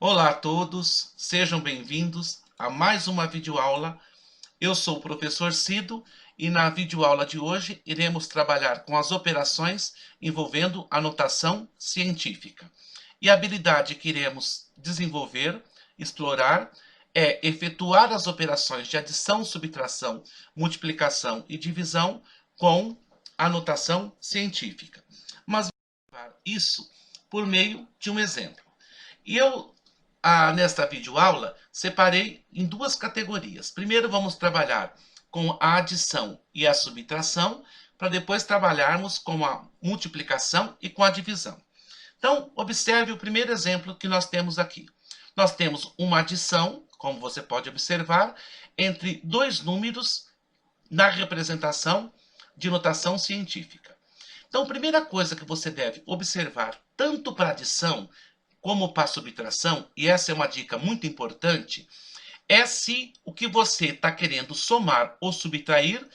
Olá a todos, sejam bem-vindos a mais uma videoaula. Eu sou o professor Cido e na videoaula de hoje iremos trabalhar com as operações envolvendo a notação científica. E a habilidade que iremos desenvolver, explorar, é efetuar as operações de adição, subtração, multiplicação e divisão com a notação científica. Mas vamos fazer isso por meio de um exemplo. E eu nesta videoaula, separei em duas categorias. Primeiro, vamos trabalhar com a adição e a subtração, para depois trabalharmos com a multiplicação e com a divisão. Então, observe o primeiro exemplo que nós temos aqui. Nós temos uma adição, como você pode observar, entre dois números na representação de notação científica. Então, a primeira coisa que você deve observar, tanto para adição como para subtração, e essa é uma dica muito importante, é se o que você está querendo somar ou subtrair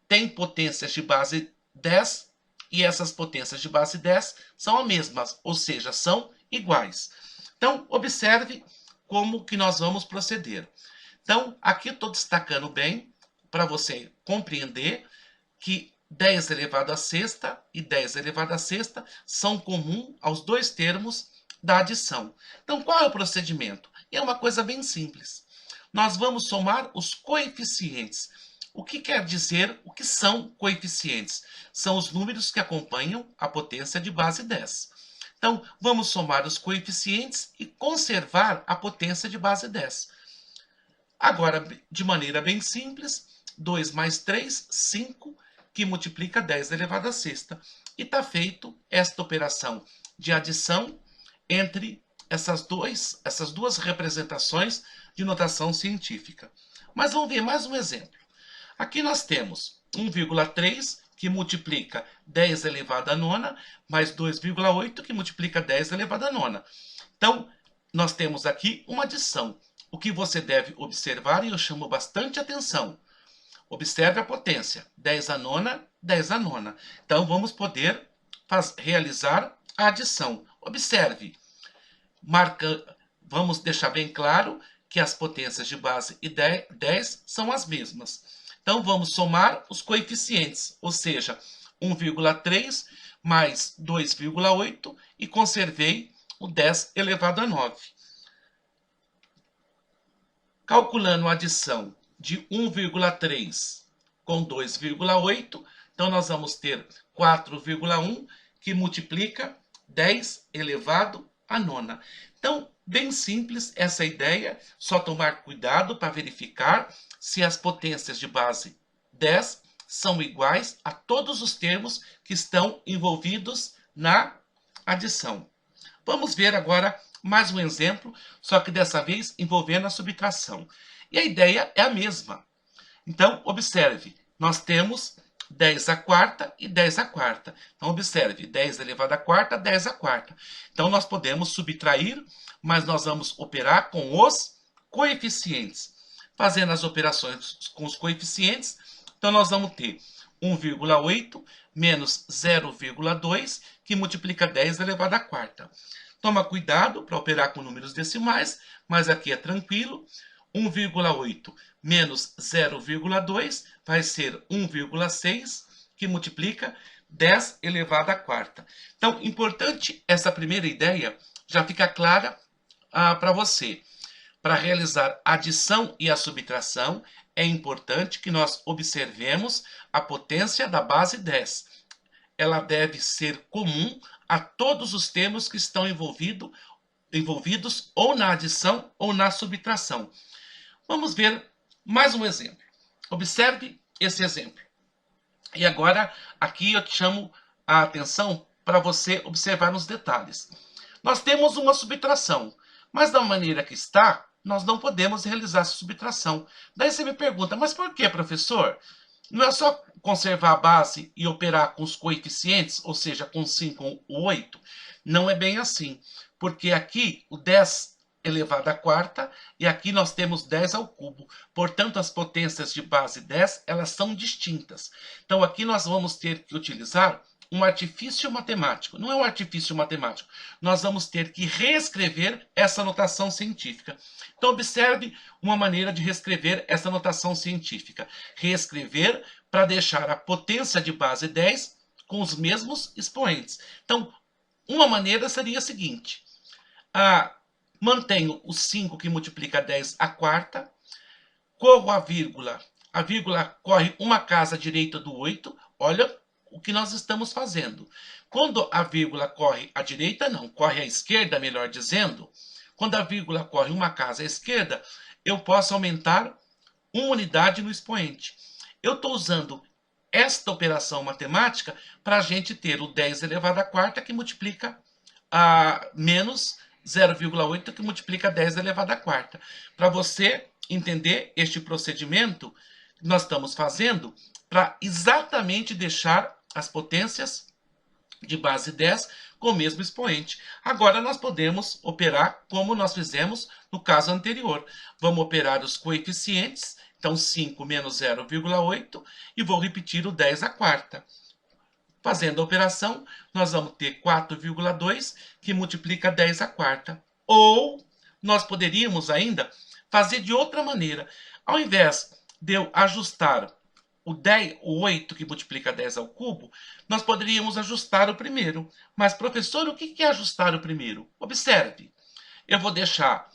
tem potências de base 10 e essas potências de base 10 são as mesmas, ou seja, são iguais. Então, observe como que nós vamos proceder. Então, aqui eu estou destacando bem para você compreender que 10 elevado a sexta e 10 elevado a sexta são comuns aos dois termos da adição. Então, qual é o procedimento? É uma coisa bem simples. Nós vamos somar os coeficientes. O que quer dizer, o que são coeficientes? São os números que acompanham a potência de base 10. Então, vamos somar os coeficientes e conservar a potência de base 10. Agora, de maneira bem simples, 2 mais 3, 5, que multiplica 10 elevado a sexta. E está feito esta operação de adição entre essas duas representações de notação científica. Mas vamos ver mais um exemplo. Aqui nós temos 1,3 que multiplica 10 elevado a nona, mais 2,8 que multiplica 10 elevado a nona. Então, nós temos aqui uma adição. O que você deve observar, e eu chamo bastante atenção, observe a potência, 10 a nona, 10 a nona. Então, vamos poder realizar a adição. Observe, vamos deixar bem claro que as potências de base e 10 são as mesmas. Então, vamos somar os coeficientes, ou seja, 1,3 mais 2,8 e conservei o 10 elevado a 9. Calculando a adição de 1,3 com 2,8, então nós vamos ter 4,1 que multiplica 10 elevado a nona. Então, bem simples essa ideia, só tomar cuidado para verificar se as potências de base 10 são iguais a todos os termos que estão envolvidos na adição. Vamos ver agora mais um exemplo, só que dessa vez envolvendo a subtração. E a ideia é a mesma. Então, observe, nós temos 10 à quarta e 10 à quarta. Então, observe, 10 elevado à quarta, 10 à quarta. Então, nós podemos subtrair, mas nós vamos operar com os coeficientes. Fazendo as operações com os coeficientes, então nós vamos ter 1,8 menos 0,2, que multiplica 10 elevado à quarta. Toma cuidado para operar com números decimais, mas aqui é tranquilo. 1,8 menos 0,2 vai ser 1,6, que multiplica 10 elevado à quarta. Então, importante essa primeira ideia, já fica clara para você. Para realizar a adição e a subtração, é importante que nós observemos a potência da base 10. Ela deve ser comum a todos os termos que estão envolvidos ou na adição ou na subtração. Vamos ver mais um exemplo. Observe esse exemplo. E agora, aqui eu te chamo a atenção para você observar nos detalhes. Nós temos uma subtração, mas da maneira que está, nós não podemos realizar essa subtração. Daí você me pergunta, mas por que, professor? Não é só conservar a base e operar com os coeficientes, ou seja, com 5 ou 8? Não é bem assim, porque aqui o 10 elevado à quarta e aqui nós temos 10 ao cubo. Portanto, as potências de base 10, elas são distintas. Então, aqui nós vamos ter que utilizar um artifício matemático. Não é um artifício matemático. Nós vamos ter que reescrever essa notação científica. Então, observe uma maneira de reescrever essa notação científica. Reescrever para deixar a potência de base 10 com os mesmos expoentes. Então, uma maneira seria a seguinte. Mantenho o 5 que multiplica 10 à quarta, corro a vírgula corre uma casa à direita do 8, olha o que nós estamos fazendo. Quando a vírgula corre à direita, não, corre à esquerda, melhor dizendo, quando a vírgula corre uma casa à esquerda, eu posso aumentar uma unidade no expoente. Eu estou usando esta operação matemática para a gente ter o 10 elevado à quarta que multiplica menos 0,8 que multiplica 10 elevado à quarta. Para você entender este procedimento que nós estamos fazendo para exatamente deixar as potências de base 10 com o mesmo expoente. Agora nós podemos operar como nós fizemos no caso anterior. Vamos operar os coeficientes, então 5 menos 0,8, e vou repetir o 10 à quarta. Fazendo a operação, nós vamos ter 4,2 que multiplica 10 à quarta. Ou nós poderíamos ainda fazer de outra maneira. Ao invés de eu ajustar o 8 que multiplica 10 ao cubo, nós poderíamos ajustar o primeiro. Mas, professor, o que é ajustar o primeiro? Observe. Eu vou deixar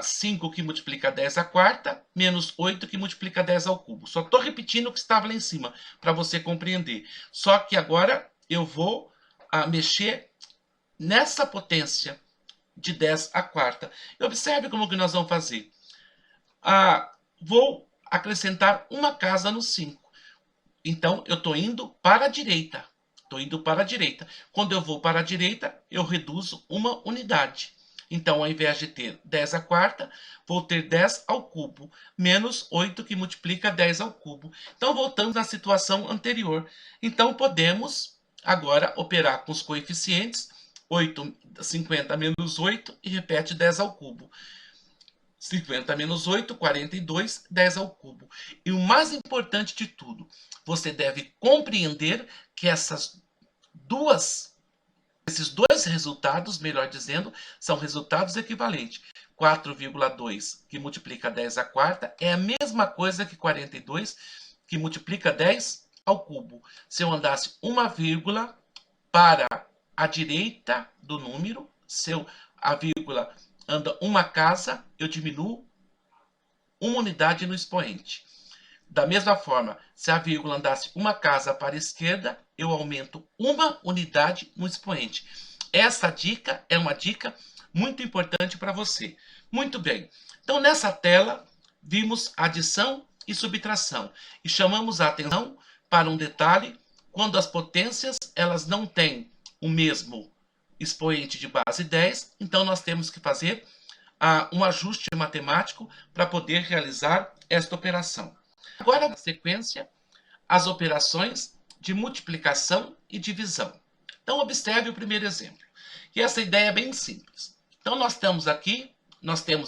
5 que multiplica 10 à quarta, menos 8 que multiplica 10 ao cubo. Só estou repetindo o que estava lá em cima, para você compreender. Só que agora eu vou mexer nessa potência de 10 à quarta. E observe como que nós vamos fazer. Vou acrescentar uma casa no 5. Então, eu estou indo para a direita. Estou indo para a direita. Quando eu vou para a direita, eu reduzo uma unidade. Então, ao invés de ter 10 à quarta, vou ter 10 ao cubo, menos 8 que multiplica 10 ao cubo. Então, voltamos na situação anterior. Então, podemos agora operar com os coeficientes, 50 menos 8, e repete 10 ao cubo. 50 menos 8, 42, 10 ao cubo. E o mais importante de tudo, você deve compreender que esses dois resultados, melhor dizendo, são resultados equivalentes. 4,2 que multiplica 10 à quarta é a mesma coisa que 42 que multiplica 10 ao cubo. Se eu andasse uma vírgula para a direita do número, se a vírgula anda uma casa, eu diminuo uma unidade no expoente. Da mesma forma, se a vírgula andasse uma casa para a esquerda, eu aumento uma unidade no expoente. Essa dica é uma dica muito importante para você. Muito bem. Então, nessa tela, vimos adição e subtração. E chamamos a atenção para um detalhe, quando as potências elas não têm o mesmo expoente de base 10, então nós temos que fazer um ajuste matemático para poder realizar esta operação. Agora, na sequência, as operações de multiplicação e divisão. Então, observe o primeiro exemplo. E essa ideia é bem simples. Então, nós temos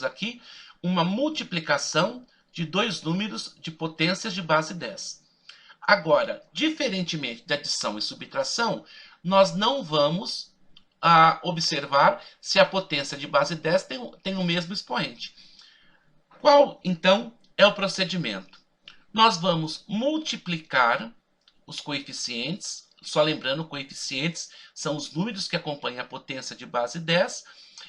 aqui uma multiplicação de dois números de potências de base 10. Agora, diferentemente da adição e subtração, nós não vamos observar se a potência de base 10 tem o mesmo expoente. Qual, então, é o procedimento? Nós vamos multiplicar os coeficientes, só lembrando, coeficientes são os números que acompanham a potência de base 10,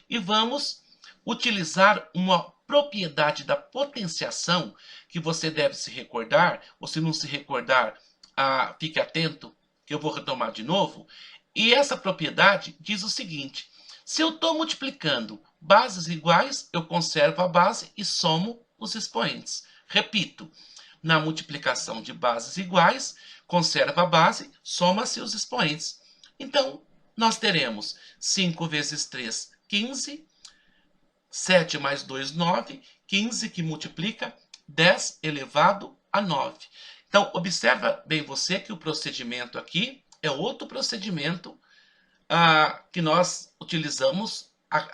e vamos utilizar uma propriedade da potenciação que você deve se recordar, ou se não se recordar, fique atento, que eu vou retomar de novo. E essa propriedade diz o seguinte: se eu estou multiplicando bases iguais, eu conservo a base e somo os expoentes. Repito, na multiplicação de bases iguais, conserva a base, soma-se os expoentes. Então, nós teremos 5 vezes 3, 15, 7 mais 2, 9, 15 que multiplica 10 elevado a 9. Então, observa bem você que o procedimento aqui é outro procedimento que nós utilizamos,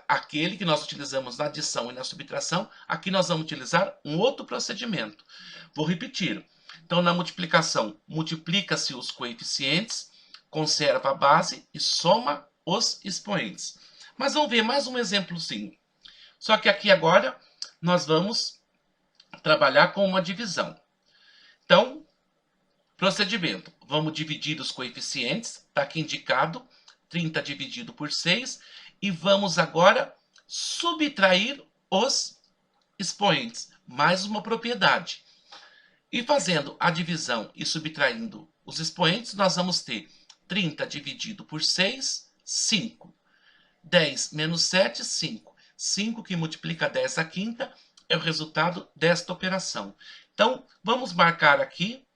aquele que nós utilizamos na adição e na subtração. Aqui nós vamos utilizar um outro procedimento. Vou repetir. Então, na multiplicação, multiplica-se os coeficientes, conserva a base e soma os expoentes. Mas vamos ver mais um exemplozinho. Só que aqui agora nós vamos trabalhar com uma divisão. Então, procedimento. Vamos dividir os coeficientes, está aqui indicado, 30 dividido por 6, e vamos agora subtrair os expoentes, mais uma propriedade. E fazendo a divisão e subtraindo os expoentes, nós vamos ter 30 dividido por 6, 5. 10 menos 7, 5. 5 que multiplica 10 à quinta é o resultado desta operação. Então, vamos marcar aqui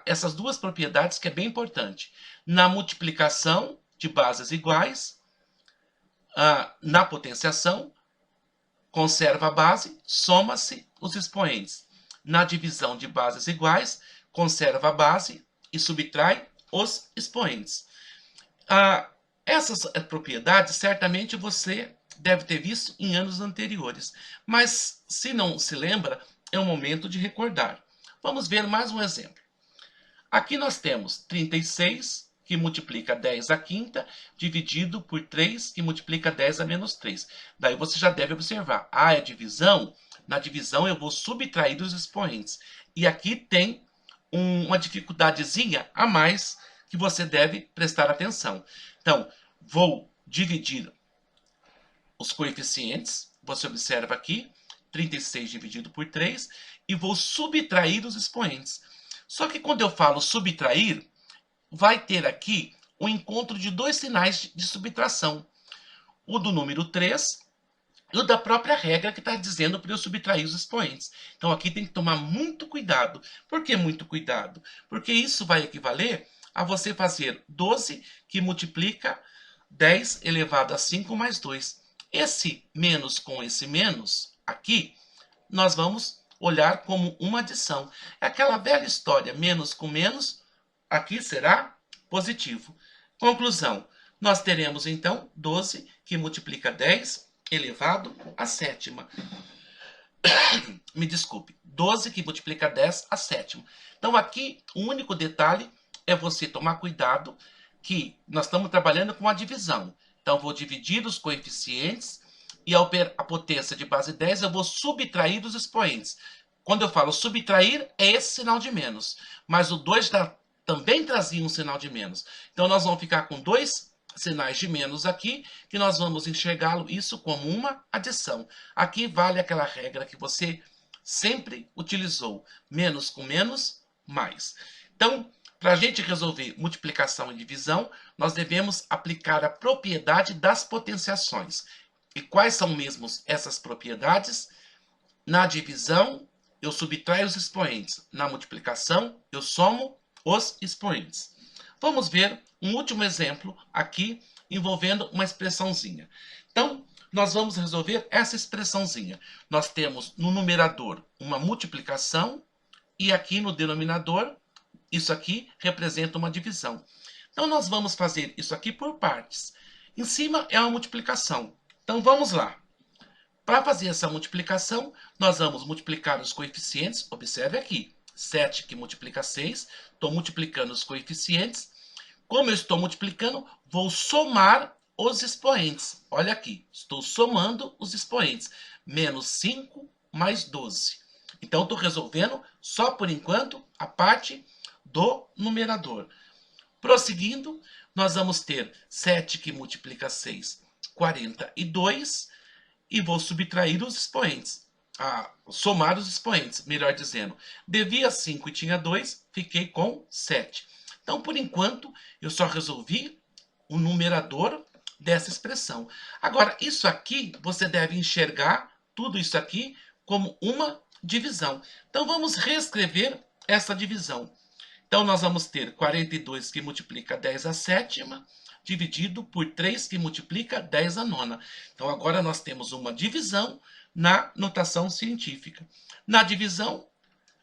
essas duas propriedades que é bem importante. Na multiplicação de bases iguais, na potenciação, conserva a base, soma-se os expoentes. Na divisão de bases iguais, conserva a base e subtrai os expoentes. Essas propriedades, certamente você deve ter visto em anos anteriores, mas se não se lembra, é o momento de recordar. Vamos ver mais um exemplo. Aqui nós temos 36, que multiplica 10 à quinta, dividido por 3, que multiplica 10 a menos 3. Daí você já deve observar, é divisão. Na divisão eu vou subtrair os expoentes. E aqui tem uma dificuldadezinha a mais que você deve prestar atenção. Então, vou dividir os coeficientes, você observa aqui, 36 dividido por 3, e vou subtrair os expoentes. Só que quando eu falo subtrair, vai ter aqui o encontro de dois sinais de subtração. O do número 3 e o da própria regra que está dizendo para eu subtrair os expoentes. Então aqui tem que tomar muito cuidado. Por que muito cuidado? Porque isso vai equivaler a você fazer 12 que multiplica 10 elevado a 5 mais 2. Esse menos com esse menos aqui, nós vamos olhar como uma adição. É aquela velha história, menos com menos, aqui será positivo. Conclusão, nós teremos então 12 que multiplica 10 elevado à sétima. Me desculpe, 12 que multiplica 10 à sétima. Então aqui o único detalhe é você tomar cuidado que nós estamos trabalhando com a divisão. Então vou dividir os coeficientes e a potência de base 10 eu vou subtrair os expoentes. Quando eu falo subtrair, é esse sinal de menos. Mas o 2 também trazia um sinal de menos. Então nós vamos ficar com dois sinais de menos aqui, que nós vamos enxergá-lo isso como uma adição. Aqui vale aquela regra que você sempre utilizou. Menos com menos, mais. Então, para a gente resolver multiplicação e divisão, nós devemos aplicar a propriedade das potenciações. E quais são mesmo essas propriedades? Na divisão, eu subtraio os expoentes. Na multiplicação, eu somo os expoentes. Vamos ver um último exemplo aqui envolvendo uma expressãozinha. Então, nós vamos resolver essa expressãozinha. Nós temos no numerador uma multiplicação e aqui no denominador, isso aqui representa uma divisão. Então, nós vamos fazer isso aqui por partes. Em cima é uma multiplicação. Então, vamos lá. Para fazer essa multiplicação, nós vamos multiplicar os coeficientes. Observe aqui, 7 que multiplica 6. Estou multiplicando os coeficientes. Como eu estou multiplicando, vou somar os expoentes. Olha aqui, estou somando os expoentes. Menos 5 mais 12. Então, estou resolvendo só por enquanto a parte do numerador. Prosseguindo, nós vamos ter 7 que multiplica 6, 42. E vou subtrair os expoentes. Somar os expoentes, melhor dizendo. Devia 5 e tinha 2, fiquei com 7. Então, por enquanto, eu só resolvi o numerador dessa expressão. Agora, isso aqui, você deve enxergar tudo isso aqui como uma divisão. Então, vamos reescrever essa divisão. Então, nós vamos ter 42 que multiplica 10 à sétima, dividido por 3 que multiplica 10 à nona. Então, agora nós temos uma divisão na notação científica. Na divisão,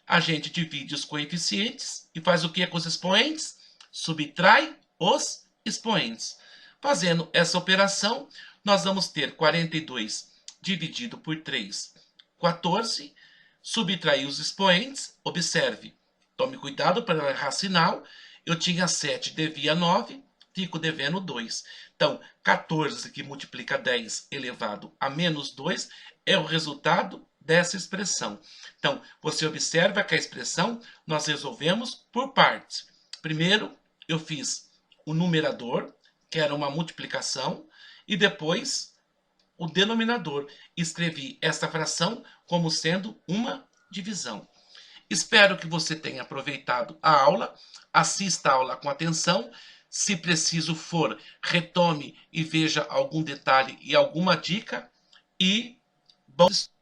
a gente divide os coeficientes e faz o que com os expoentes? Subtrai os expoentes. Fazendo essa operação, nós vamos ter 42 dividido por 3, 14. Subtrair os expoentes, observe, tome cuidado para não errar sinal. eu tinha 7, devia 9, fico devendo 2. Então, 14 que multiplica 10 elevado a menos 2 é o resultado dessa expressão. Então, você observa que a expressão nós resolvemos por partes. Primeiro, eu fiz o numerador, que era uma multiplicação, e depois o denominador. Escrevi esta fração como sendo uma divisão. Espero que você tenha aproveitado a aula, assista a aula com atenção. Se preciso for, retome e veja algum detalhe e alguma dica. E bons